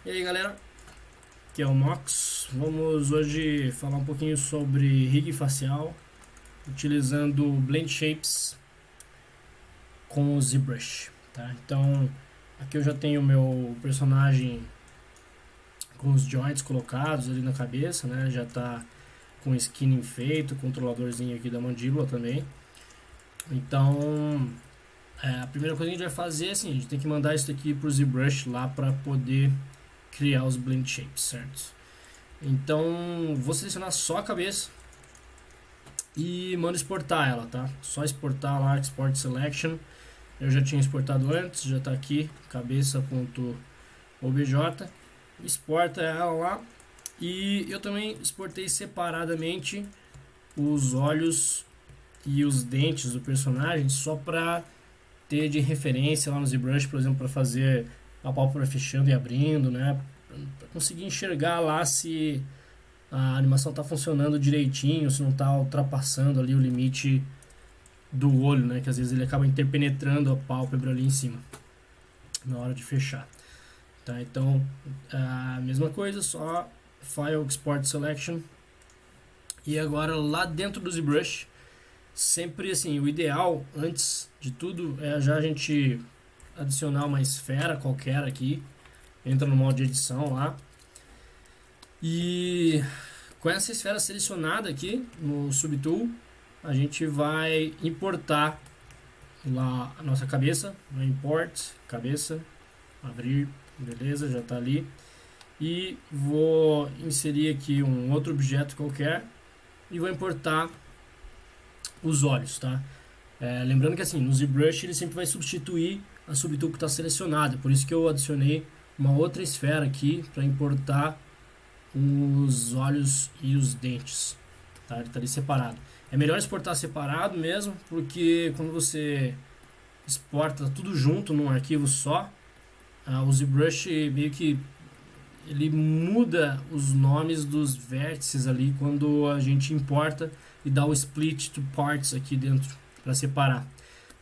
E aí galera, aqui é o Mox. Vamos hoje falar um pouquinho sobre rig facial utilizando Blend Shapes com o ZBrush, tá? Então aqui eu já tenho o meu personagem com os joints colocados ali na cabeça, né? Já tá com o skinning feito, controladorzinho aqui da mandíbula também. Então a primeira coisa que a gente vai fazer é assim, a gente tem que mandar isso aqui pro ZBrush lá para poder criar os Blend Shapes, certo? Então vou selecionar só a cabeça e mando exportar ela, tá? Só exportar lá, Export Selection. Eu já tinha exportado antes, já está aqui, cabeça.obj. Exporta ela lá. E eu também exportei separadamente os olhos e os dentes do personagem, só para ter de referência lá no ZBrush, por exemplo, para fazer a pálpebra fechando e abrindo, né? Para conseguir enxergar lá se a animação está funcionando direitinho, se não está ultrapassando ali o limite do olho, né? Que às vezes ele acaba interpenetrando a pálpebra ali em cima na hora de fechar. Tá? Então, a mesma coisa, só File Export Selection. E agora lá dentro do ZBrush, sempre assim, o ideal antes de tudo é já a gente adicionar uma esfera qualquer aqui. Entra no modo de edição lá. E com essa esfera selecionada aqui no Subtool, a gente vai importar lá a nossa cabeça, no Import, cabeça, abrir, beleza, já está ali. E vou inserir aqui um outro objeto qualquer e vou importar os olhos, tá? Lembrando que assim, no ZBrush ele sempre vai substituir a Subtool que está selecionada, por isso que eu adicionei uma outra esfera aqui para importar os olhos e os dentes, tá? Ele está ali separado. É melhor exportar separado mesmo, porque quando você exporta tudo junto num arquivo só, o ZBrush meio que ele muda os nomes dos vértices ali quando a gente importa e dá o split to parts aqui dentro para separar.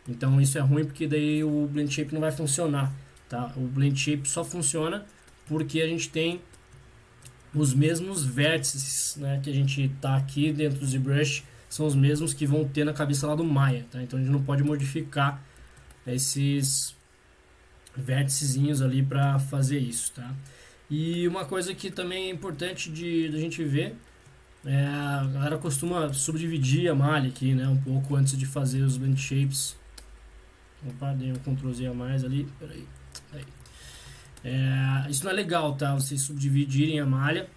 Então isso é ruim porque daí o Blend Shape não vai funcionar, tá? O Blend Shape só funciona porque a gente tem os mesmos vértices, né, que a gente tá aqui dentro do ZBrush, são os mesmos que vão ter na cabeça lá do Maya, tá? Então a gente não pode modificar esses vérticezinhos ali para fazer isso, tá? E uma coisa que também é importante de a gente ver a galera costuma subdividir a malha aqui, né, um pouco antes de fazer os Blend Shapes. Opa, dei um Ctrl Z a mais ali, peraí. Isso não é legal, tá? Vocês subdividirem a malha,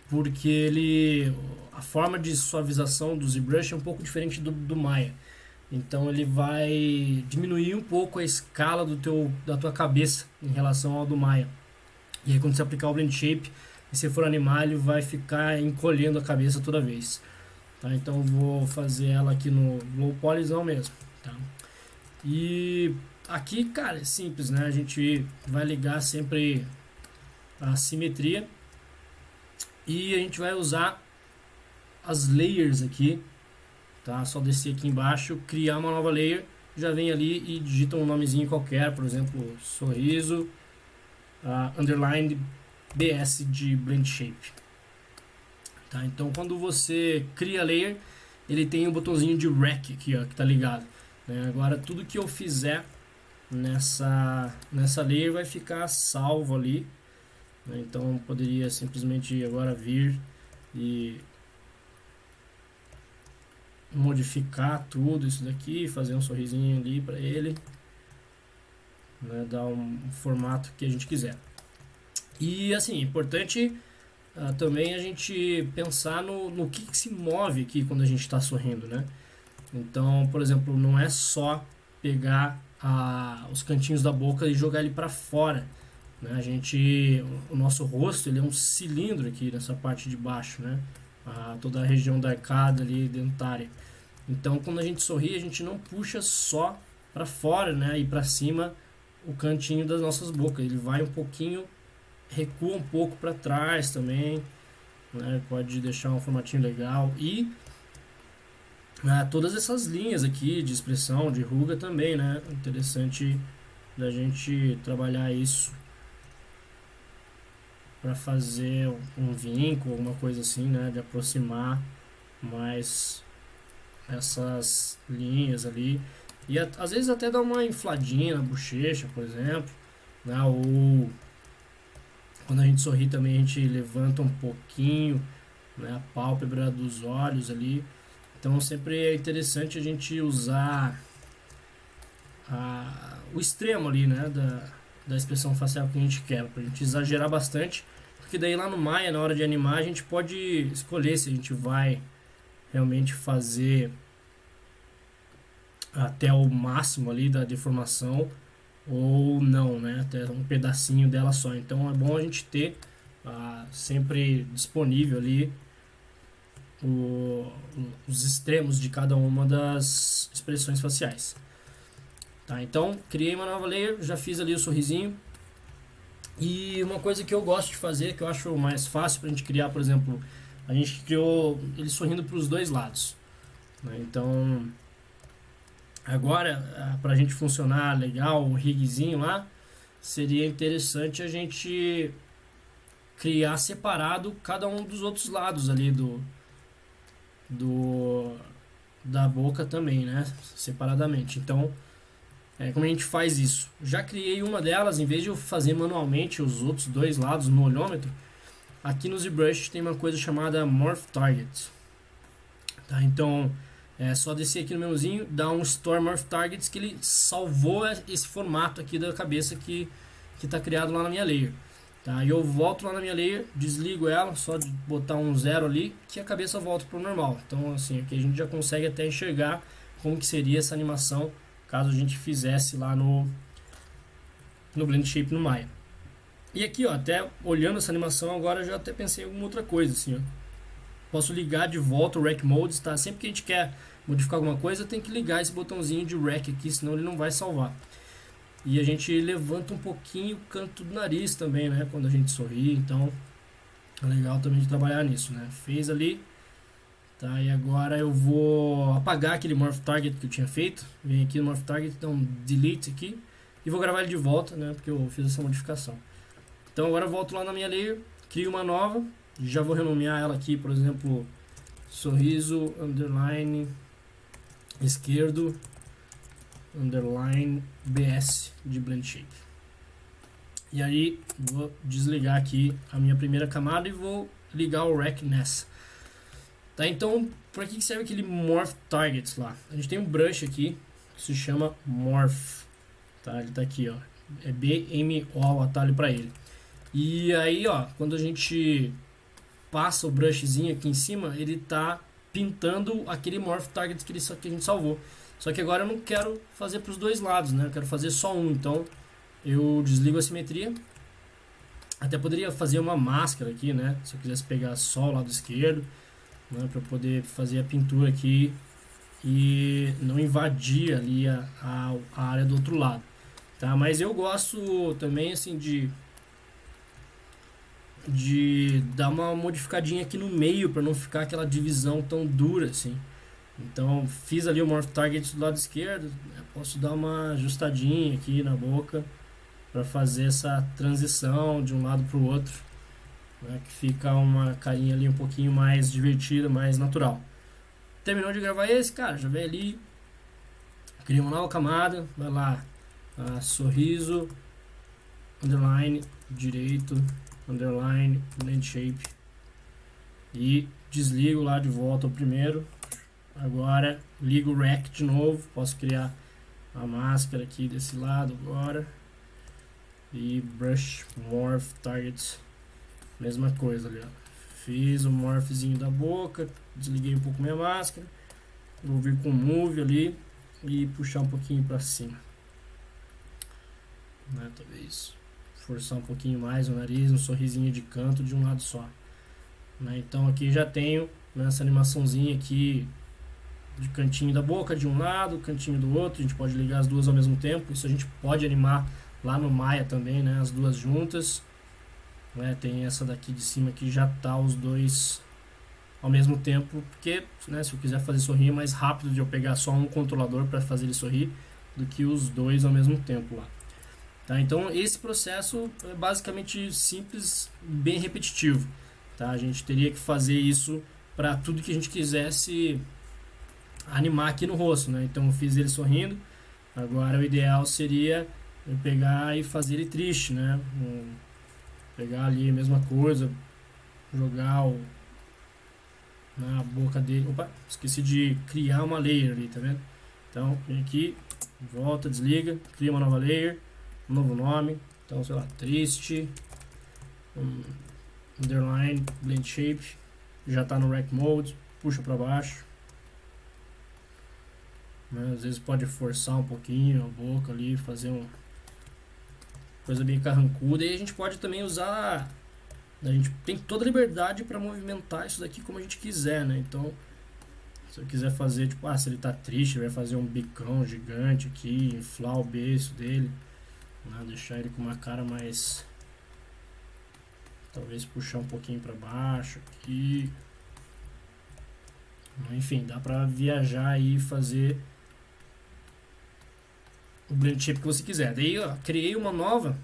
porque a forma de suavização do ZBrush é um pouco diferente do Maya. Então ele vai diminuir um pouco a escala da tua cabeça em relação ao do Maya. E aí quando você aplicar o Blend Shape e se for animar, ele vai ficar encolhendo a cabeça toda vez. Tá? Então eu vou fazer ela aqui no Low Polyzão mesmo. Tá? E aqui, cara, é simples, né? A gente vai ligar sempre a simetria e a gente vai usar as layers aqui, tá? Só descer aqui embaixo, criar uma nova layer, já vem ali e digita um nomezinho qualquer, por exemplo, sorriso, underline BS de Blend Shape. Tá? Então quando você cria a layer, ele tem um botãozinho de Rec aqui, ó, que tá ligado. Agora tudo que eu fizer nessa layer vai ficar salvo ali, né? Então poderia simplesmente agora vir e modificar tudo isso daqui, fazer um sorrisinho ali para ele, né? Dar um formato que a gente quiser. E assim, importante também a gente pensar no que se move aqui quando a gente está sorrindo, né? Então, por exemplo, não é só pegar os cantinhos da boca e jogar ele para fora, né? O nosso rosto ele é um cilindro aqui nessa parte de baixo, né? Toda a região da arcada ali dentária. Então, quando a gente sorri, a gente não puxa só para fora, né? E para cima o cantinho das nossas bocas. Ele vai um pouquinho, recua um pouco para trás também, né? Pode deixar um formatinho legal e todas essas linhas aqui de expressão, de ruga também, né? Interessante da gente trabalhar isso para fazer um vínculo, alguma coisa assim, né, de aproximar mais essas linhas ali. E às vezes até dá uma infladinha na bochecha, por exemplo, né? Ou quando a gente sorri também a gente levanta um pouquinho, né, a pálpebra dos olhos ali. Então sempre é interessante a gente usar o extremo ali, né, da expressão facial que a gente quer, pra gente exagerar bastante, porque daí lá no Maya, na hora de animar, a gente pode escolher se a gente vai realmente fazer até o máximo ali da deformação ou não, né? Até um pedacinho dela só. Então é bom a gente ter sempre disponível ali os extremos de cada uma das expressões faciais. Tá, então criei uma nova layer, já fiz ali o sorrisinho. E uma coisa que eu gosto de fazer, que eu acho mais fácil pra gente criar, por exemplo, a gente criou ele sorrindo para os dois lados, né? Então agora, para a gente funcionar legal, o rigzinho lá, seria interessante a gente criar separado cada um dos outros lados ali da boca também, né? Separadamente. Então, como a gente faz isso? Já criei uma delas, em vez de eu fazer manualmente os outros dois lados no olhômetro, aqui no ZBrush tem uma coisa chamada Morph Target. Tá? Então, é só descer aqui no menuzinho, dar um Store Morph Targets, que ele salvou esse formato aqui da cabeça que está criado lá na minha layer. Tá? E eu volto lá na minha layer, desligo ela, só de botar um 0 ali, que a cabeça volta para o normal. Então assim, aqui a gente já consegue até enxergar como que seria essa animação caso a gente fizesse lá no Blend Shape no Maya. E aqui, ó, até olhando essa animação agora, eu já até pensei em alguma outra coisa, assim, ó. Posso ligar de volta o Rec Modes, tá? Sempre que a gente quer modificar alguma coisa, tem que ligar esse botãozinho de Rec aqui, senão ele não vai salvar. E a gente levanta um pouquinho o canto do nariz também, né? Quando a gente sorri, então é legal também de trabalhar nisso, né? Fez ali, tá? E agora eu vou apagar aquele Morph Target que eu tinha feito. Vem aqui no Morph Target, então Delete aqui. E vou gravar ele de volta, né? Porque eu fiz essa modificação. Então agora eu volto lá na minha layer, crio uma nova. Já vou renomear ela aqui, por exemplo, sorriso, underline, esquerdo, underline, BS de Blend Shape. E aí vou desligar aqui a minha primeira camada e vou ligar o Rec nessa. Tá, então, para que serve aquele Morph Targets lá? A gente tem um brush aqui que se chama Morph. Tá, ele tá aqui, ó. É BMO o atalho para ele. E aí, ó, quando a gente passa o brushzinho aqui em cima, ele tá pintando aquele Morph Target que a gente salvou. Só que agora eu não quero fazer para os dois lados, né? Eu quero fazer só um. Então eu desligo a simetria. Até poderia fazer uma máscara aqui, né? Se eu quisesse pegar só o lado esquerdo, né? Para poder fazer a pintura aqui e não invadir ali a área do outro lado, tá? Mas eu gosto também assim de dar uma modificadinha aqui no meio para não ficar aquela divisão tão dura assim. Então fiz ali o Morph Target do lado esquerdo, né? Posso dar uma ajustadinha aqui na boca para fazer essa transição de um lado para o outro, né? Que fica uma carinha ali um pouquinho mais divertida, mais natural. Terminou de gravar esse, cara, já vem ali, cria uma nova camada, vai lá, sorriso, underline, direito, underline, blend shape, e desligo lá de volta o primeiro. Agora ligo o Rec de novo, posso criar a máscara aqui desse lado agora, e Brush, Morph, Targets, mesma coisa ali, ó. Fiz o morphzinho da boca, desliguei um pouco minha máscara, vou vir com o Move ali e puxar um pouquinho para cima, né? Talvez forçar um pouquinho mais o nariz, um sorrisinho de canto de um lado só, né? Então aqui já tenho essa animaçãozinha aqui de cantinho da boca de um lado, cantinho do outro. A gente pode ligar as duas ao mesmo tempo. Isso a gente pode animar lá no Maya também, né? As duas juntas, né? Tem essa daqui de cima que já tá os dois ao mesmo tempo, porque, né, se eu quiser fazer sorrir é mais rápido de eu pegar só um controlador para fazer ele sorrir do que os dois ao mesmo tempo lá. Tá? Então esse processo é basicamente simples, bem repetitivo. Tá? A gente teria que fazer isso para tudo que a gente quisesse animar aqui no rosto, né? Então eu fiz ele sorrindo. Agora o ideal seria eu pegar e fazer ele triste, né? Pegar ali a mesma coisa, jogar na boca dele. Opa, esqueci de criar uma layer ali, tá vendo? Então vem aqui, volta, desliga, cria uma nova layer, um novo nome. Então, sei lá, triste, underline, blend shape, já está no Rect Mode, puxa para baixo. Né? Às vezes pode forçar um pouquinho a boca ali, fazer uma coisa bem carrancuda. E a gente pode também usar, a gente tem toda a liberdade para movimentar isso daqui como a gente quiser, né? Então, se eu quiser fazer, tipo, se ele tá triste, vai fazer um bicão gigante aqui, inflar o beiço dele, né? Deixar ele com uma cara mais, talvez puxar um pouquinho para baixo aqui. Enfim, dá pra viajar e fazer o blend shape que você quiser. Daí, ó, criei uma nova.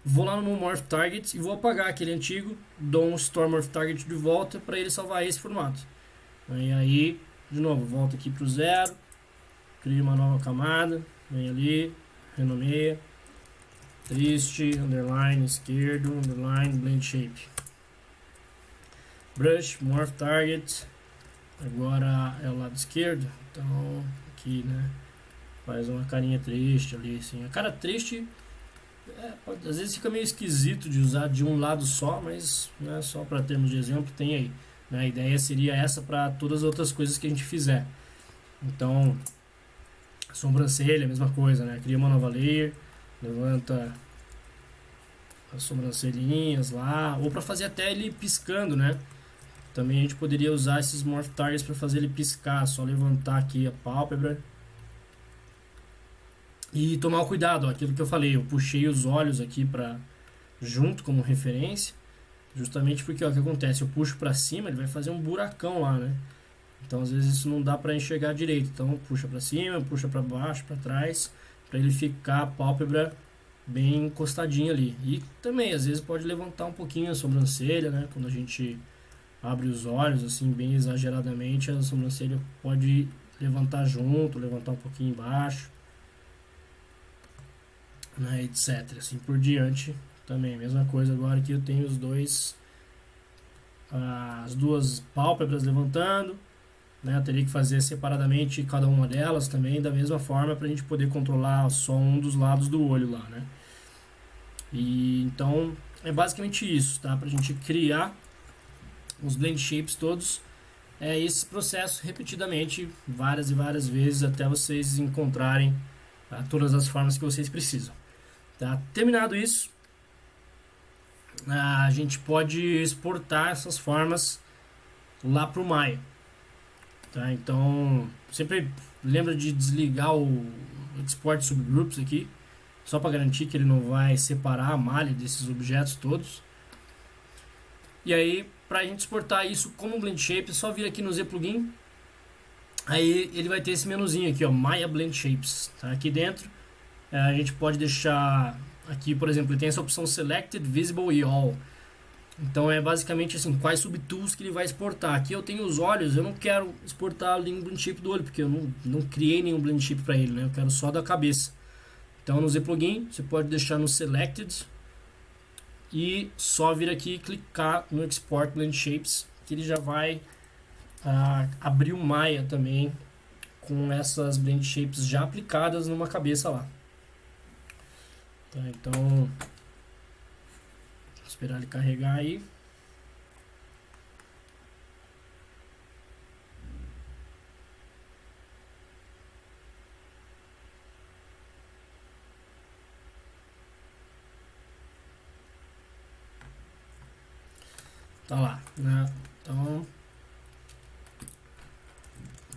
Vou lá no Morph Target e vou apagar aquele antigo. Dou um Store Morph Target de volta para ele salvar esse formato. E aí, de novo, volto aqui pro 0. Crio uma nova camada. Vem ali, renomeia. Triste, underline, esquerdo, underline, blend shape. Brush, Morph Target. Agora é o lado esquerdo. Então, aqui, né? Faz uma carinha triste ali, assim. A cara triste, às vezes fica meio esquisito de usar de um lado só, mas né, só para termos de exemplo, tem aí. Né? A ideia seria essa para todas as outras coisas que a gente fizer. Então, sobrancelha, a mesma coisa, né? Cria uma nova layer, levanta as sobrancelhinhas lá, ou para fazer até ele piscando, né? Também a gente poderia usar esses Morph Targets para fazer ele piscar, só levantar aqui a pálpebra. E tomar cuidado, ó, aquilo que eu falei, eu puxei os olhos aqui para junto como referência, justamente porque ó, o que acontece, eu puxo para cima, ele vai fazer um buracão lá, né? Então às vezes isso não dá para enxergar direito, então puxa para cima, puxa para baixo, para trás, para ele ficar a pálpebra bem encostadinha ali. E também às vezes pode levantar um pouquinho a sobrancelha, né? Quando a gente abre os olhos assim bem exageradamente, a sobrancelha pode levantar junto, levantar um pouquinho embaixo. Né, etc. Assim por diante também. Mesma coisa agora que eu tenho as duas pálpebras levantando. Né, eu teria que fazer separadamente cada uma delas também, da mesma forma, para a gente poder controlar só um dos lados do olho lá. Né? E então é basicamente isso, tá? Para a gente criar os blend shapes todos. É esse processo repetidamente, várias e várias vezes, até vocês encontrarem todas as formas que vocês precisam. Tá? Terminado isso, a gente pode exportar essas formas lá para o Maya. Tá? Então, sempre lembra de desligar o Export Subgroups aqui, só para garantir que ele não vai separar a malha desses objetos todos. E aí, para a gente exportar isso como Blend Shape, é só vir aqui no Z Plugin. Aí ele vai ter esse menuzinho aqui, ó, Maya Blend Shapes. Tá? Aqui dentro a gente pode deixar aqui, por exemplo, ele tem essa opção Selected, Visible e All. Então é basicamente assim, quais subtools que ele vai exportar. Aqui eu tenho os olhos, eu não quero exportar nenhum blend shape do olho, porque eu não criei nenhum blend shape para ele, né? Eu quero só da cabeça. Então no Z Plugin você pode deixar no Selected e só vir aqui e clicar no Export Blend Shapes, que ele já vai abrir o Maya também com essas blend shapes já aplicadas numa cabeça lá. Tá, então, vou esperar ele carregar aí. Tá lá, né? Então,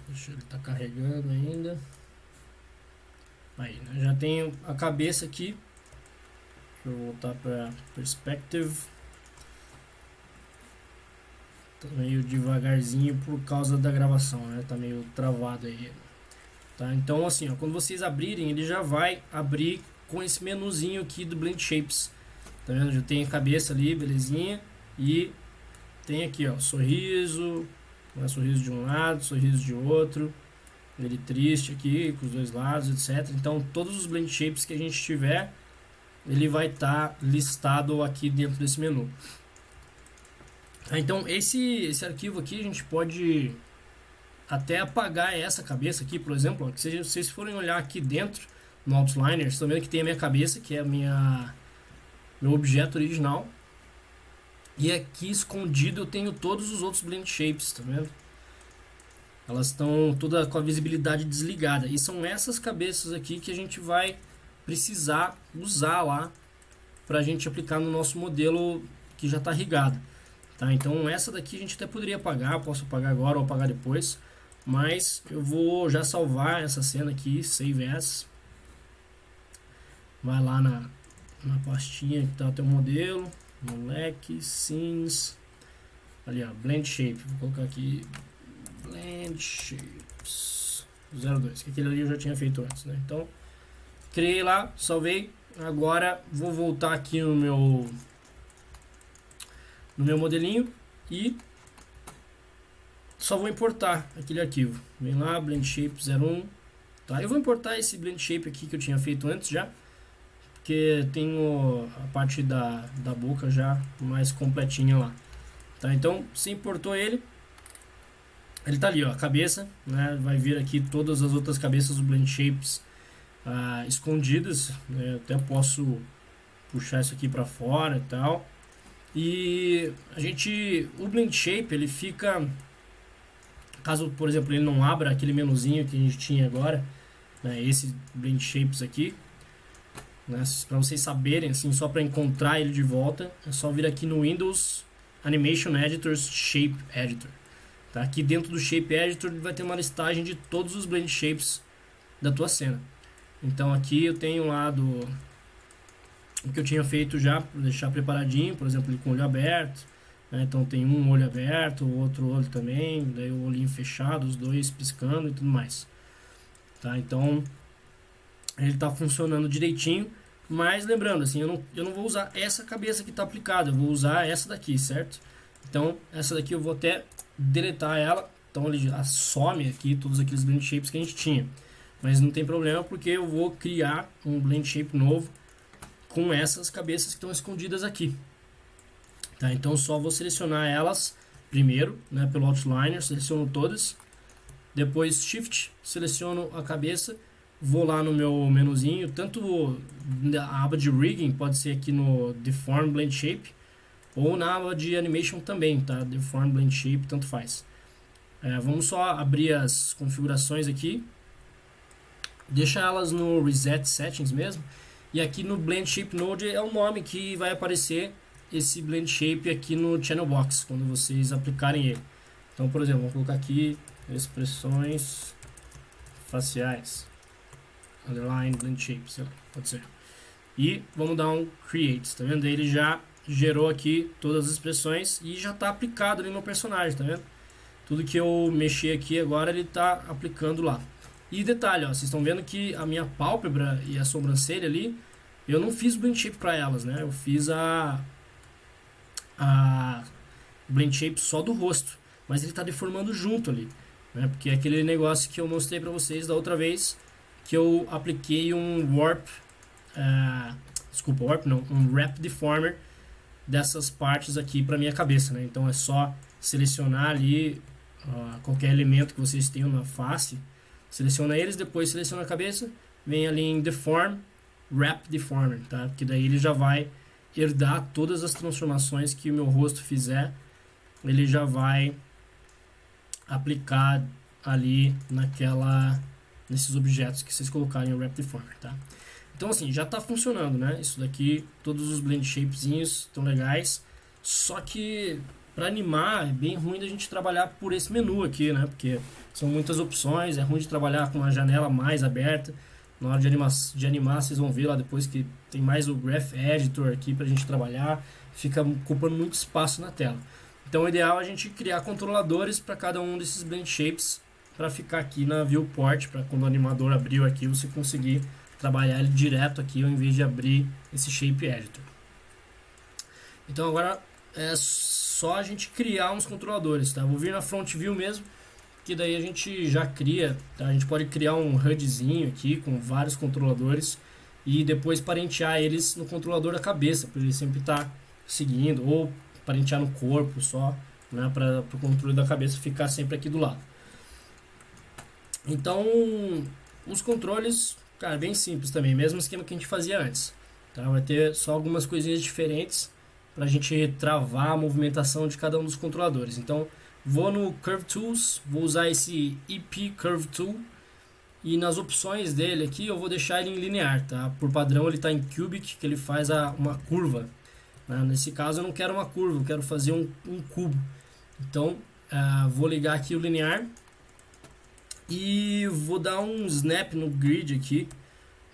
deixa ele tá carregando ainda. Aí, né? Já tenho a cabeça aqui. Deixa eu voltar para Perspective. Tá meio devagarzinho por causa da gravação, né? Tá meio travado aí. Tá? Então assim, ó, quando vocês abrirem, ele já vai abrir com esse menuzinho aqui do Blend Shapes. Tá vendo? Já tem a cabeça ali, belezinha. E tem aqui, ó, sorriso, né, sorriso de um lado, sorriso de outro. Ele triste aqui, com os dois lados, etc. Então, todos os Blend Shapes que a gente tiver, ele vai estar listado aqui dentro desse menu. Então, esse arquivo aqui, a gente pode até apagar essa cabeça aqui, por exemplo. Ó, que se vocês forem olhar aqui dentro, no Outliner, vocês estão vendo que tem a minha cabeça, que é meu objeto original. E aqui escondido eu tenho todos os outros Blend Shapes, tá vendo? Elas estão toda com a visibilidade desligada. E são essas cabeças aqui que a gente vai precisar usar lá para a gente aplicar no nosso modelo que já está rigado. Tá? Então essa daqui a gente até poderia apagar, posso apagar agora ou apagar depois. Mas eu vou já salvar essa cena aqui, Save As. Vai lá na pastinha que está o teu modelo. Moleque, Scenes. Ali, ó, Blend Shape. Vou colocar aqui Blend Shapes 02, que aquele ali eu já tinha feito antes, né? Então, criei lá, salvei. Agora vou voltar aqui no meu modelinho e só vou importar aquele arquivo. Vem lá, Blend Shape 01. Tá? Eu vou importar esse Blend Shape aqui que eu tinha feito antes já, porque tenho a parte da boca já mais completinha lá. Tá? Então, se importou ele tá ali, ó, a cabeça, né? Vai vir aqui todas as outras cabeças do Blend Shapes escondidas, né? Eu até posso puxar isso aqui para fora e tal. E o Blend Shape, ele fica, caso, por exemplo, ele não abra aquele menuzinho que a gente tinha agora, né? Esse Blend Shapes aqui, né? Para vocês saberem, assim, só para encontrar ele de volta, é só vir aqui no Windows Animation Editors Shape Editor. Tá? Aqui dentro do Shape Editor vai ter uma listagem de todos os Blend Shapes da tua cena. Então aqui eu tenho lá o que eu tinha feito já, para deixar preparadinho, por exemplo, ele com o olho aberto, né? Então tem um olho aberto, o outro olho também, daí o olhinho fechado, os dois piscando e tudo mais. Tá? Então ele está funcionando direitinho, mas lembrando, assim, eu não vou usar essa cabeça que está aplicada, eu vou usar essa daqui, certo? Então essa daqui eu vou até deletar ela, então ele some aqui todos aqueles Blend Shapes que a gente tinha, mas não tem problema porque eu vou criar um Blend Shape novo com essas cabeças que estão escondidas aqui. Tá? Então só vou selecionar elas primeiro, né, pelo Outliner, seleciono todas, depois Shift, seleciono a cabeça, vou lá no meu menuzinho, tanto a aba de Rigging, pode ser aqui no Deform Blend Shape, ou na aba de Animation também, tá? Deform Blend Shape, tanto faz. Vamos só abrir as configurações aqui, deixa elas no Reset Settings mesmo, e aqui no Blend Shape Node é o nome que vai aparecer esse Blend Shape aqui no Channel Box, quando vocês aplicarem ele. Então, por exemplo, vamos colocar aqui expressões faciais, underline Blend Shapes, pode ser. E vamos dar um Create, tá vendo? Ele já gerou aqui todas as expressões e já está aplicado ali no personagem, tá vendo? Tudo que eu mexi aqui agora ele está aplicando lá. E detalhe, ó, vocês estão vendo que a minha pálpebra e a sobrancelha ali, eu não fiz Blend Shape para elas, né? Eu fiz a Blend Shape só do rosto, mas ele está deformando junto ali, né? Porque é aquele negócio que eu mostrei para vocês da outra vez, que eu apliquei um Warp, um Wrap Deformer dessas partes aqui para minha cabeça, né? Então é só selecionar ali qualquer elemento que vocês tenham na face, seleciona eles, depois seleciona a cabeça, vem ali em Deform, Wrap Deformer, tá? Porque daí ele já vai herdar todas as transformações que o meu rosto fizer, ele já vai aplicar ali nesses objetos que vocês colocarem o Wrap Deformer, tá? Então assim, já está funcionando, né? Isso daqui, todos os Blend Shapezinhos estão legais, só que para animar é bem ruim da gente trabalhar por esse menu aqui, né? Porque são muitas opções, é ruim de trabalhar com uma janela mais aberta. Na hora de animar, vocês vão ver lá depois que tem mais o Graph Editor aqui pra gente trabalhar, fica ocupando muito espaço na tela. Então o ideal é a gente criar controladores para cada um desses Blend Shapes para ficar aqui na viewport, para quando o animador abrir o arquivo você conseguir trabalhar ele direto aqui ao invés de abrir esse Shape Editor. Então agora é só a gente criar uns controladores, tá? Vou vir na Front View mesmo, que daí a gente já cria, tá? A gente pode criar um HUDzinho aqui com vários controladores e depois parentear eles no controlador da cabeça, para ele sempre estar seguindo, ou parentear no corpo só, né? Para o controle da cabeça ficar sempre aqui do lado. Então, os controles, cara, bem simples também, mesmo esquema que a gente fazia antes, tá? Vai ter só algumas coisinhas diferentes para a gente travar a movimentação de cada um dos controladores. Então, vou no Curve Tools, vou usar esse EP Curve Tool e nas opções dele aqui eu vou deixar ele em linear, tá? Por padrão ele está em Cubic, que ele faz uma curva, né? Nesse caso eu não quero uma curva, eu quero fazer um cubo. Então, vou ligar aqui o linear e vou dar um snap no grid aqui,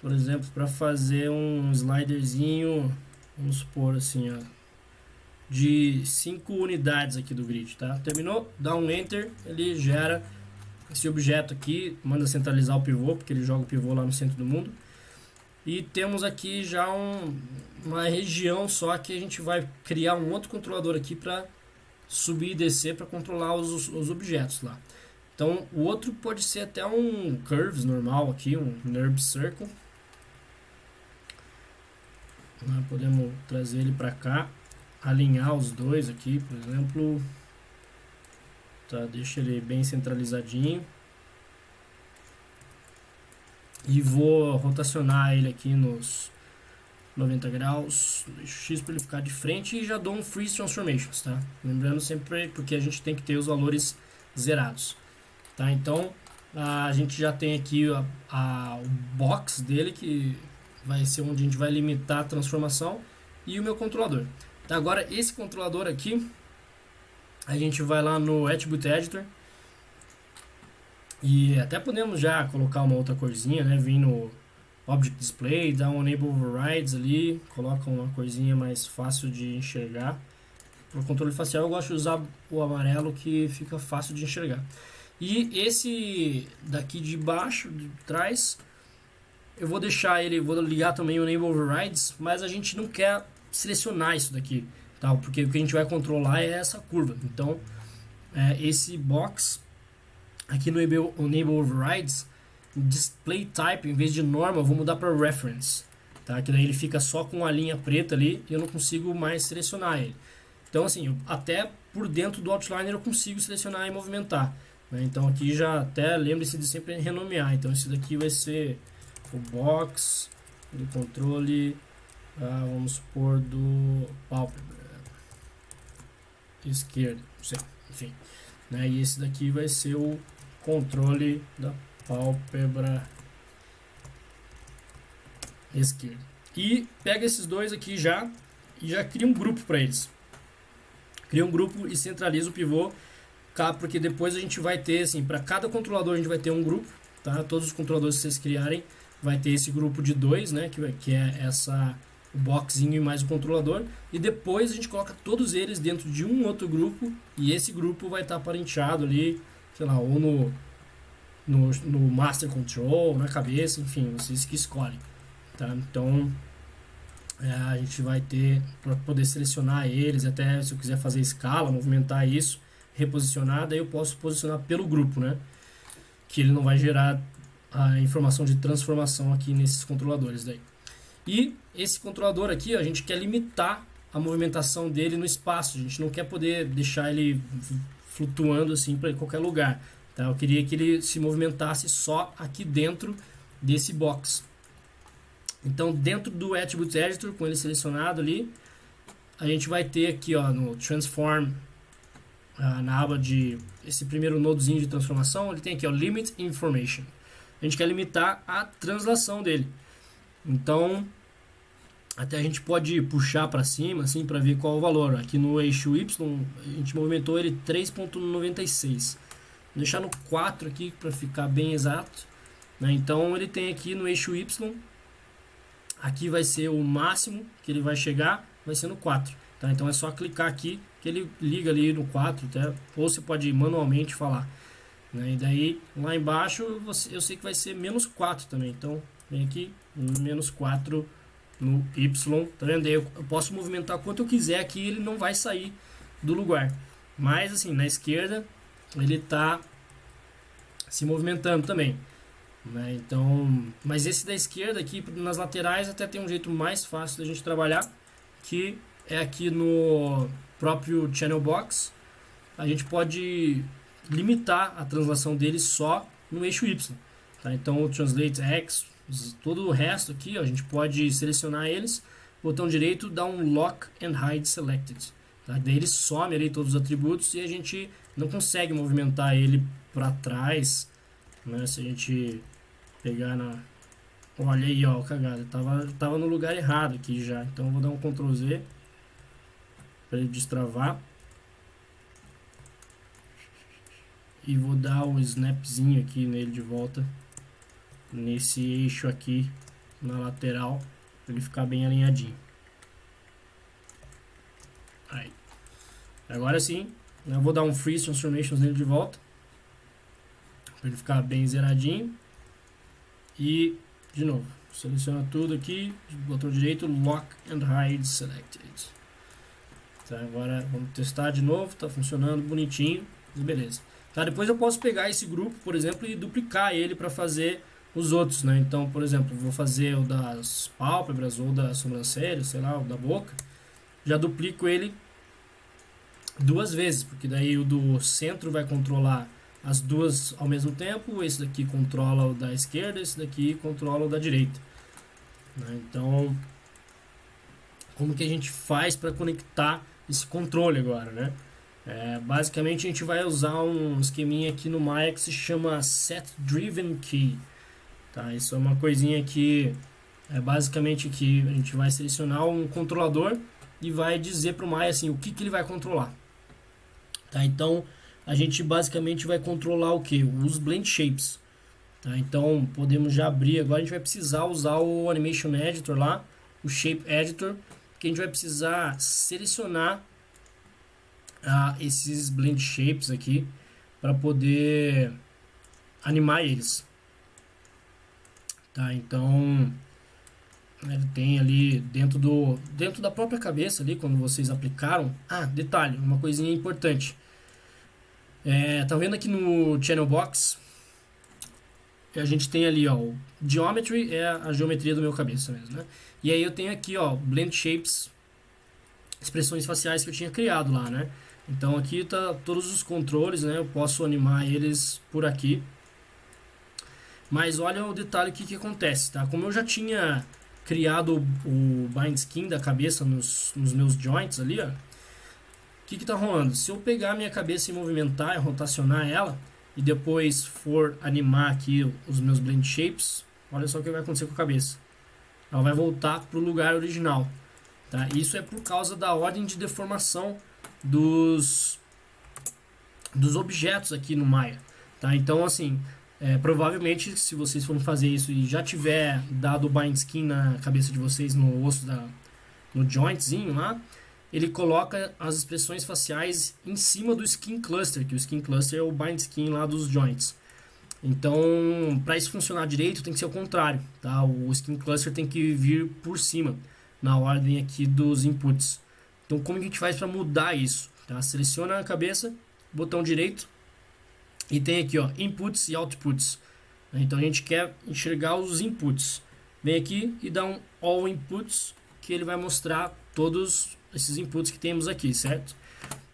por exemplo, para fazer um sliderzinho, vamos supor assim, ó, de 5 unidades aqui do grid, tá? Terminou, dá um Enter, ele gera esse objeto aqui, manda centralizar o pivô, porque ele joga o pivô lá no centro do mundo. E temos aqui já uma região só que a gente vai criar um outro controlador aqui para subir e descer para controlar os objetos lá. Então o outro pode ser até um Curves normal aqui, um NURB Circle. Podemos trazer ele para cá, alinhar os dois aqui, por exemplo, tá, deixa ele bem centralizadinho e vou rotacionar ele aqui nos 90 graus, X para ele ficar de frente e já dou um Freeze Transformations, tá? Lembrando sempre porque a gente tem que ter os valores zerados, tá? Então a gente já tem aqui o box dele, que vai ser onde a gente vai limitar a transformação, e o meu controlador. Tá, agora esse controlador aqui, a gente vai lá no Attribute Editor e até podemos já colocar uma outra corzinha, né? Vir no Object Display, dá um Enable Overrides ali, coloca uma corzinha mais fácil de enxergar. Para o controle facial eu gosto de usar o amarelo, que fica fácil de enxergar. E esse daqui de baixo, de trás, eu vou deixar ele, vou ligar também o Enable Overrides, mas a gente não quer selecionar isso daqui, tá? Porque o que a gente vai controlar é essa curva. Então, esse box aqui no Enable Overrides, Display Type, em vez de normal, eu vou mudar para Reference, tá? Que daí ele fica só com a linha preta ali e eu não consigo mais selecionar ele. Então, assim, até por dentro do Outliner eu consigo selecionar e movimentar, né? Então aqui já até lembre-se de sempre renomear. Então esse daqui vai ser o box do controle, vamos supor, do pálpebra esquerdo, não sei, enfim, né? E esse daqui vai ser o controle da pálpebra esquerda. E pega esses dois aqui já e já cria um grupo para eles. Cria um grupo e centraliza o pivô, porque depois a gente vai ter, assim, para cada controlador a gente vai ter um grupo, tá? Todos os controladores que vocês criarem vai ter esse grupo de dois, né? Que é o boxinho e mais o controlador. E depois a gente coloca todos eles dentro de um outro grupo e esse grupo vai estar parenteado ali, sei lá, ou no Master Control, na cabeça, enfim, vocês que escolhem, tá? Então a gente vai ter, para poder selecionar eles, até se eu quiser fazer escala, movimentar isso, reposicionar, daí eu posso posicionar pelo grupo, né? Que ele não vai gerar a informação de transformação aqui nesses controladores daí. E esse controlador aqui, a gente quer limitar a movimentação dele no espaço, a gente não quer poder deixar ele flutuando assim para qualquer lugar, tá? Eu queria que ele se movimentasse só aqui dentro desse box. Então, dentro do Attribute Editor, com ele selecionado ali, a gente vai ter aqui, ó, no Transform, na aba de esse primeiro nodozinho de transformação, ele tem aqui, ó, Limit Information. A gente quer limitar a translação dele. Então, até a gente pode puxar para cima, assim, para ver qual é o valor. Aqui no eixo Y, a gente movimentou ele 3.96. Vou deixar no 4 aqui para ficar bem exato, né? Então, ele tem aqui no eixo Y, aqui vai ser o máximo que ele vai chegar, vai ser no 4. Tá? Então, é só clicar aqui que ele liga ali no 4, tá? Ou você pode manualmente falar, né? E daí, lá embaixo, eu sei que vai ser menos 4 também. Então, vem aqui, menos 4 no Y, tá vendo? Eu posso movimentar quanto eu quiser aqui, ele não vai sair do lugar. Mas assim, na esquerda ele está se movimentando também, né? Então, mas esse da esquerda aqui nas laterais até tem um jeito mais fácil da gente trabalhar, que é aqui no próprio Channel Box. A gente pode limitar a translação dele só no eixo Y, tá? Então o Translate X, todo o resto aqui, ó, a gente pode selecionar eles, botão direito, dá um Lock and Hide Selected, tá? Daí ele some ali todos os atributos e a gente não consegue movimentar ele para trás, né? Se a gente pegar na... Olha aí, ó, cagada, tava no lugar errado aqui já, então eu vou dar um Ctrl Z para ele destravar. E vou dar o snapzinho aqui nele de volta, nesse eixo aqui na lateral, para ele ficar bem alinhadinho. Aí. Agora sim, eu vou dar um Freeze Transformations nele de volta, para ele ficar bem zeradinho. E, de novo, seleciona tudo aqui, botão direito, Lock and Hide Selected. Tá, agora vamos testar de novo, tá funcionando bonitinho, beleza. Tá, depois eu posso pegar esse grupo, por exemplo, e duplicar ele para fazer os outros, né? Então, por exemplo, vou fazer o das pálpebras ou da sobrancelha, sei lá, o da boca. Já duplico ele 2 vezes, porque daí o do centro vai controlar as duas ao mesmo tempo. Esse daqui controla o da esquerda, esse daqui controla o da direita, né? Então, como que a gente faz para conectar esse controle agora, né? Basicamente a gente vai usar um esqueminha aqui no Maya que se chama Set Driven Key, tá? Isso é uma coisinha que é basicamente que a gente vai selecionar um controlador e vai dizer para o Maya assim, o que ele vai controlar, tá? Então a gente basicamente vai controlar o que? Os Blend Shapes, tá? Então podemos já abrir agora, a gente vai precisar usar o Animation Editor lá, o Shape Editor, que a gente vai precisar selecionar esses blend shapes aqui para poder animar eles, tá? Então ele tem ali dentro da própria cabeça ali, quando vocês aplicaram, detalhe, uma coisinha importante, tá vendo aqui no Channel Box a gente tem ali, ó, o Geometry é a geometria do meu cabeça mesmo, né? E aí eu tenho aqui, ó, Blend Shapes, expressões faciais que eu tinha criado lá, né? Então aqui tá todos os controles, né? Eu posso animar eles por aqui. Mas olha o detalhe que acontece, tá? Como eu já tinha criado o bind skin da cabeça nos meus joints ali, ó. O que tá rolando? Se eu pegar a minha cabeça e movimentar e rotacionar ela e depois for animar aqui os meus blend shapes, olha só o que vai acontecer com a cabeça. Ela vai voltar pro lugar original, tá? Isso é por causa da ordem de deformação dos objetos aqui no Maya, tá? Então assim, provavelmente se vocês forem fazer isso e já tiver dado o bind skin na cabeça de vocês, no osso no jointzinho lá, ele coloca as expressões faciais em cima do skin cluster, que o skin cluster é o bind skin lá dos joints. Então, para isso funcionar direito, tem que ser o contrário, tá? O skin cluster tem que vir por cima, na ordem aqui dos inputs. Então, como que a gente faz para mudar isso? Tá? Seleciona a cabeça, botão direito, e tem aqui, ó, inputs e outputs. Então, a gente quer enxergar os inputs. Vem aqui e dá um all inputs, que ele vai mostrar todos esses inputs que temos aqui, certo?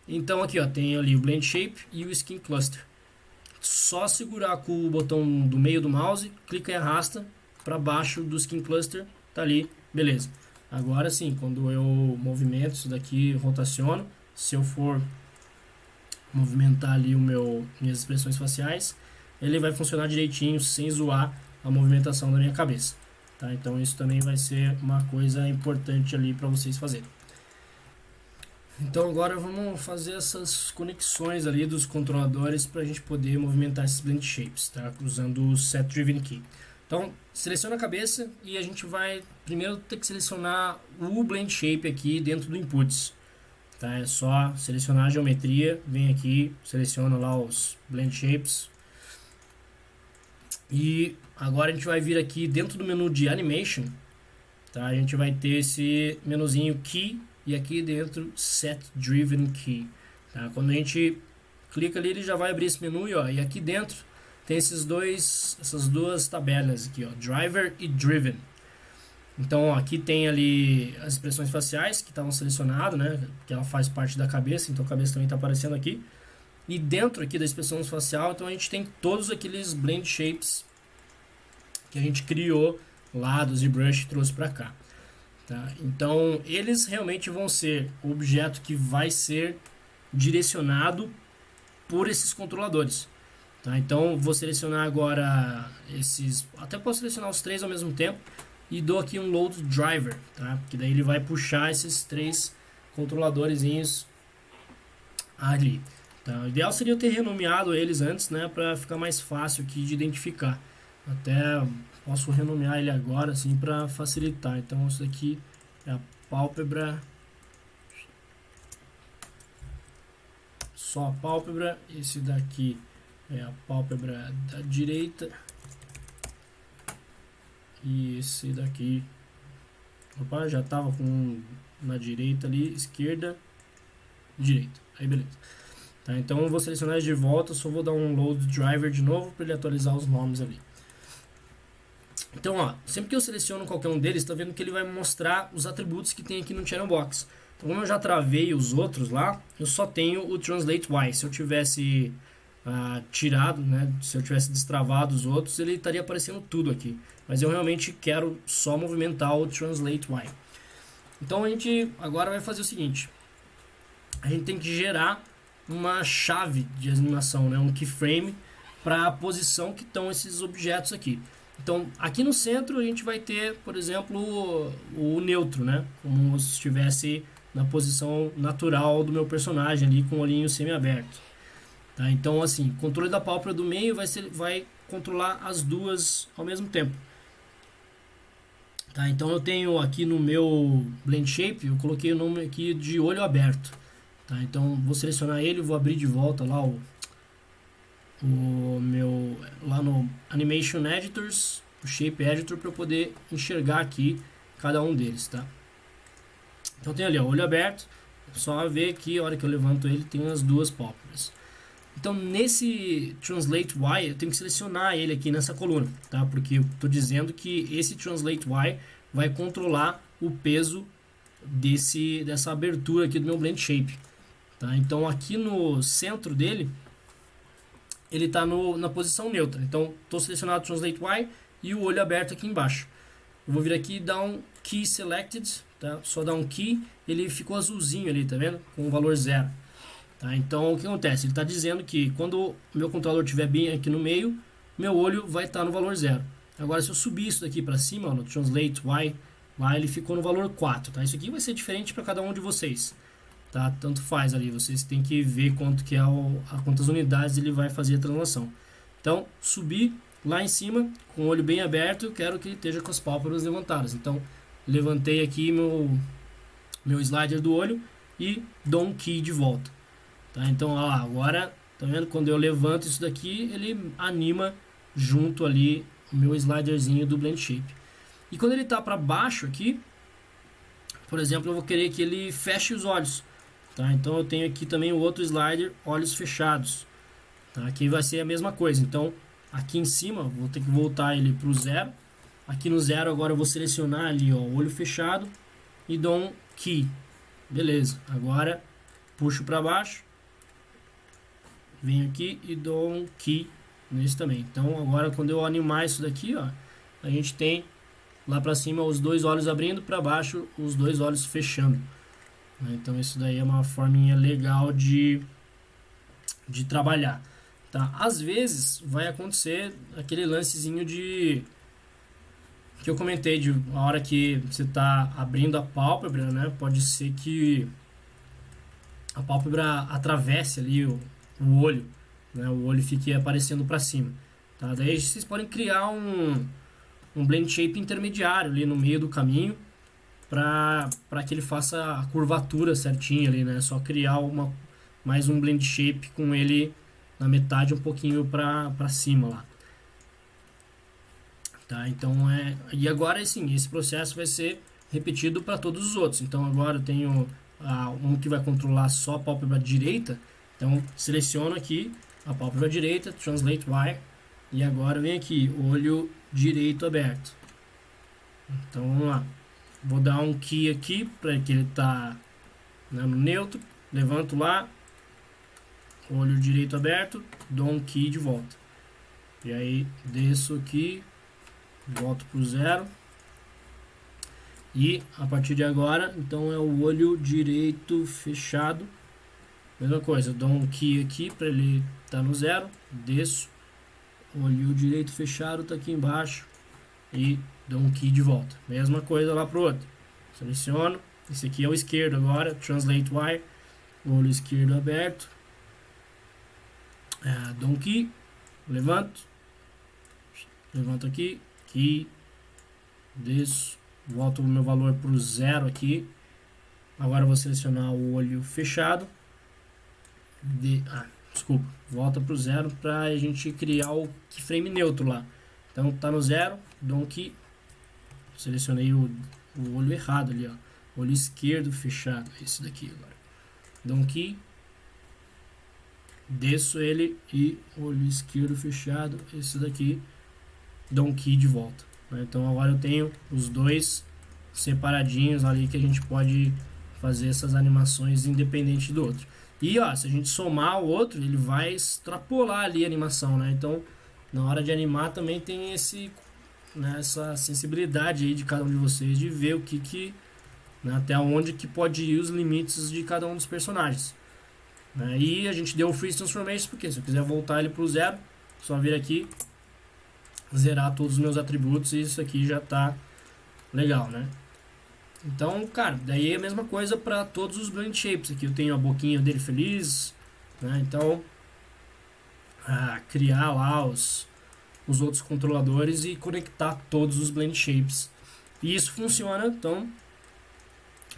Então, aqui, ó, tem ali o blend shape e o skin cluster. Só segurar com o botão do meio do mouse, clica e arrasta para baixo do skin cluster, tá ali, beleza. Agora sim, quando eu movimento isso daqui, rotaciono, se eu for movimentar ali minhas expressões faciais, ele vai funcionar direitinho, sem zoar a movimentação da minha cabeça, tá? Então isso também vai ser uma coisa importante ali para vocês fazerem. Então agora vamos fazer essas conexões ali dos controladores para a gente poder movimentar esses blend shapes, tá? Usando o Set Driven Key. Então, seleciona a cabeça e a gente vai primeiro ter que selecionar o blend shape aqui dentro do inputs, tá? É só selecionar a geometria, vem aqui, seleciona lá os blend shapes e agora a gente vai vir aqui dentro do menu de Animation, tá? A gente vai ter esse menuzinho Key e aqui dentro Set Driven Key, tá? Quando a gente clica ali, ele já vai abrir esse menu e aqui dentro tem essas duas tabelas aqui, ó, Driver e Driven. Então, ó, aqui tem ali as expressões faciais que estavam selecionadas, né? Que ela faz parte da cabeça, então a cabeça também está aparecendo aqui. E dentro aqui da expressão facial, então a gente tem todos aqueles blend shapes que a gente criou lá do ZBrush e trouxe para cá. Tá? Então, eles realmente vão ser o objeto que vai ser direcionado por esses controladores. Tá? Então, vou selecionar agora esses... Até posso selecionar os três ao mesmo tempo e dou aqui um Load Driver, tá? Porque daí ele vai puxar esses três controladorzinhos ali. Tá? O ideal seria eu ter renomeado eles antes, né? Para ficar mais fácil aqui de identificar. Até posso renomear ele agora, assim, para facilitar. Então, isso aqui é a pálpebra, só a pálpebra. Esse daqui é a pálpebra da direita. E esse daqui, opa, já estava com na direita ali, esquerda, direita. Aí beleza. Tá, então eu vou selecionar de volta, só vou dar um Load Driver de novo para ele atualizar os nomes ali. Então, ó, sempre que eu seleciono qualquer um deles, está vendo que ele vai me mostrar os atributos que tem aqui no Channel Box. Então, como eu já travei os outros lá, eu só tenho o Translate Y. Se eu tivesse tirado, né, se eu tivesse destravado os outros, ele estaria aparecendo tudo aqui. Mas eu realmente quero só movimentar o Translate Y. Então, a gente agora vai fazer o seguinte. A gente tem que gerar uma chave de animação, né, um keyframe para a posição que estão esses objetos aqui. Então, aqui no centro a gente vai ter, por exemplo, o neutro, né? Como se estivesse na posição natural do meu personagem ali, com o olhinho semi-aberto. Tá? Então, assim, controle da pálpebra do meio vai controlar as duas ao mesmo tempo. Tá? Então, eu tenho aqui no meu Blend Shape, eu coloquei o nome aqui de olho aberto. Tá? Então, vou selecionar ele, vou abrir de volta lá lá no Animation Editors, o Shape Editor, para eu poder enxergar aqui cada um deles, tá? Então tem ali, ó, olho aberto, só ver aqui, a hora que eu levanto ele, tem as duas pálpebras. Então nesse Translate Y, eu tenho que selecionar ele aqui nessa coluna, tá? Porque eu estou dizendo que esse Translate Y vai controlar o peso dessa abertura aqui do meu Blend Shape, tá? Então aqui no centro dele, ele está na posição neutra. Então, estou selecionado o Translate Y e o olho aberto aqui embaixo. Eu vou vir aqui e dar um Key Selected, tá? Só dar um Key, ele ficou azulzinho ali, tá vendo? Com o valor 0. Tá? Então, o que acontece? Ele está dizendo que quando o meu controlador estiver bem aqui no meio, meu olho vai estar no valor 0. Agora, se eu subir isso daqui para cima, ó, no Translate Y, lá ele ficou no valor 4. Tá? Isso aqui vai ser diferente para cada um de vocês. Tá? Tanto faz ali, vocês têm que ver quanto que é quantas unidades ele vai fazer a translação. Então, subir lá em cima, com o olho bem aberto, eu quero que ele esteja com as pálpebras levantadas. Então, levantei aqui meu slider do olho e dou um key de volta. Tá? Então, ó, agora, tá vendo? Quando eu levanto isso daqui, ele anima junto ali o meu sliderzinho do Blend Shape. E quando ele está para baixo aqui, por exemplo, eu vou querer que ele feche os olhos. Tá? Então eu tenho aqui também o outro slider, olhos fechados. Tá? Aqui vai ser a mesma coisa. Então aqui em cima vou ter que voltar ele para o 0. Aqui no 0 agora eu vou selecionar ali, ó, olho fechado e dou um key. Beleza. Agora puxo para baixo. Venho aqui e dou um key nesse também. Então agora quando eu animar isso daqui, ó, a gente tem lá para cima os dois olhos abrindo, para baixo os dois olhos fechando. Então isso daí é uma forminha legal de trabalhar, tá? Às vezes vai acontecer aquele lancezinho que eu comentei, de a hora que você está abrindo a pálpebra, né? Pode ser que a pálpebra atravesse ali o olho, né? O olho fique aparecendo para cima, tá? Daí vocês podem criar um Blend Shape intermediário ali no meio do caminho, para que ele faça a curvatura certinha ali, né? Só criar mais um Blend Shape com ele na metade um pouquinho para cima lá. tá? Então e agora sim, esse processo vai ser repetido para todos os outros. Então agora eu tenho um que vai controlar só a pálpebra direita. Então seleciono aqui a pálpebra direita, Translate Wire, e agora vem aqui, olho direito aberto. Então vamos lá, vou dar um key aqui para que ele tá, né, no neutro, levanto lá, olho direito aberto, dou um key de volta, e aí desço aqui, volto pro 0, e a partir de agora então é o olho direito fechado, mesma coisa, dou um key aqui para ele estar no 0, desço, olho direito fechado tá aqui embaixo e dou um key de volta, mesma coisa lá pro outro, seleciono, esse aqui é o esquerdo agora, Translate Wire, olho esquerdo aberto, dou um key, levanto aqui, key, desço, volto o meu valor para o 0 aqui, agora eu vou selecionar o olho fechado, volta para o 0 para a gente criar o keyframe neutro lá. Então tá no 0, dou um key, selecionei o olho errado ali, ó, olho esquerdo fechado, esse daqui agora, dou um key, desço ele e olho esquerdo fechado, esse daqui, dou um key de volta, né? Então agora eu tenho os dois separadinhos ali que a gente pode fazer essas animações independente do outro. E ó, se a gente somar o outro, ele vai extrapolar ali a animação, né? Então na hora de animar também tem essa sensibilidade aí de cada um de vocês de ver o que né, até onde que pode ir os limites de cada um dos personagens. E a gente deu o Freeze Transformation porque se eu quiser voltar ele para o 0, só vir aqui, zerar todos os meus atributos e isso aqui já tá legal, né? Então, cara, daí é a mesma coisa para todos os Blend Shapes. Aqui eu tenho a boquinha dele feliz, né? Então, criar lá os outros controladores e conectar todos os Blend Shapes. E isso funciona, então,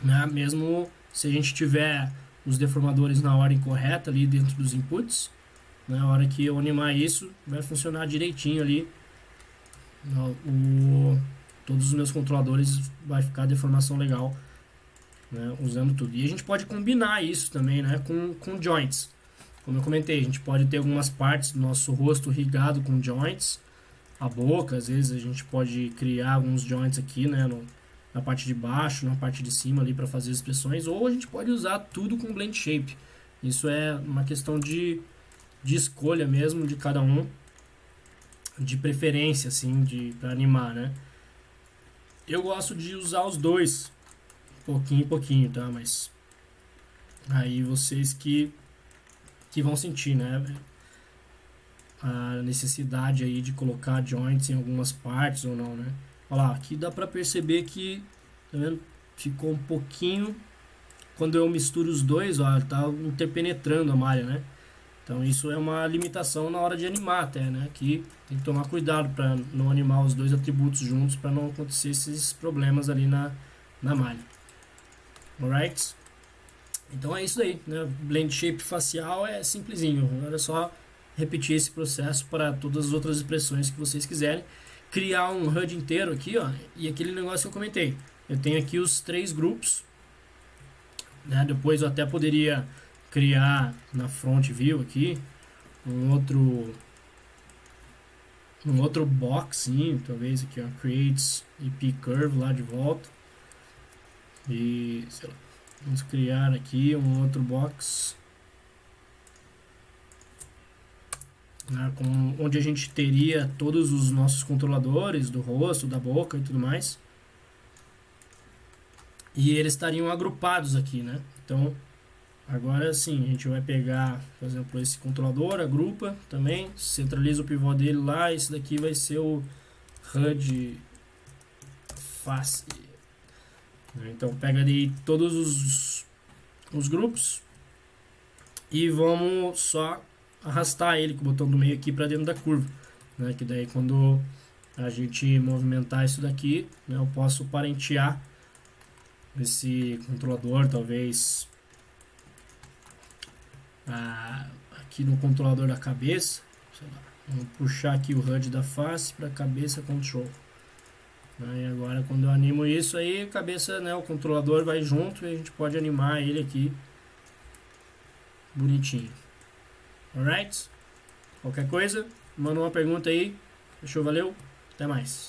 né, mesmo se a gente tiver os deformadores na ordem correta ali dentro dos inputs, na hora que eu animar isso, vai funcionar direitinho ali. Todos os meus controladores vai ficar a deformação legal, né, usando tudo. E a gente pode combinar isso também, né, com joints. Como eu comentei, a gente pode ter algumas partes do nosso rosto rigado com joints. A boca, às vezes a gente pode criar alguns joints aqui, né, na parte de baixo, na parte de cima ali para fazer as expressões, ou a gente pode usar tudo com blend shape. Isso é uma questão de escolha mesmo de cada um, de preferência assim, para animar, né? Eu gosto de usar os dois, pouquinho em pouquinho, tá? Mas aí vocês que vão sentir, né, a necessidade aí de colocar joints em algumas partes ou não, né? Olha lá, aqui dá pra perceber que, tá vendo? Ficou um pouquinho, quando eu misturo os dois, ó, tá interpenetrando a malha, né? Então isso é uma limitação na hora de animar até, né? Que tem que tomar cuidado para não animar os dois atributos juntos para não acontecer esses problemas ali na malha. Alright? Então é isso aí, né? Blend shape facial é simplesinho, agora é só repetir esse processo para todas as outras expressões que vocês quiserem. Criar um HUD inteiro aqui, ó, e aquele negócio que eu comentei. Eu tenho aqui os 3 grupos, né? Depois eu até poderia criar na front view aqui um outro boxinho, talvez aqui, ó, creates IP curve lá de volta. E sei lá, vamos criar aqui um outro box, né, onde a gente teria todos os nossos controladores do rosto, da boca e tudo mais. E eles estariam agrupados aqui, né? Então, agora sim, a gente vai pegar, por exemplo, esse controlador, agrupa também, centraliza o pivô dele lá. Esse daqui vai ser o HUD face. Então, pega ali todos os grupos e vamos só arrastar ele com o botão do meio aqui para dentro da curva, né? Que daí quando a gente movimentar isso daqui, né, eu posso parentear esse controlador, talvez aqui no controlador da cabeça, sei lá, Vamos puxar aqui o HUD da face para cabeça control. E agora quando eu animo isso aí, a cabeça, né, o controlador vai junto e a gente pode animar ele aqui bonitinho. Alright? Qualquer coisa, manda uma pergunta aí. Fechou, valeu, até mais.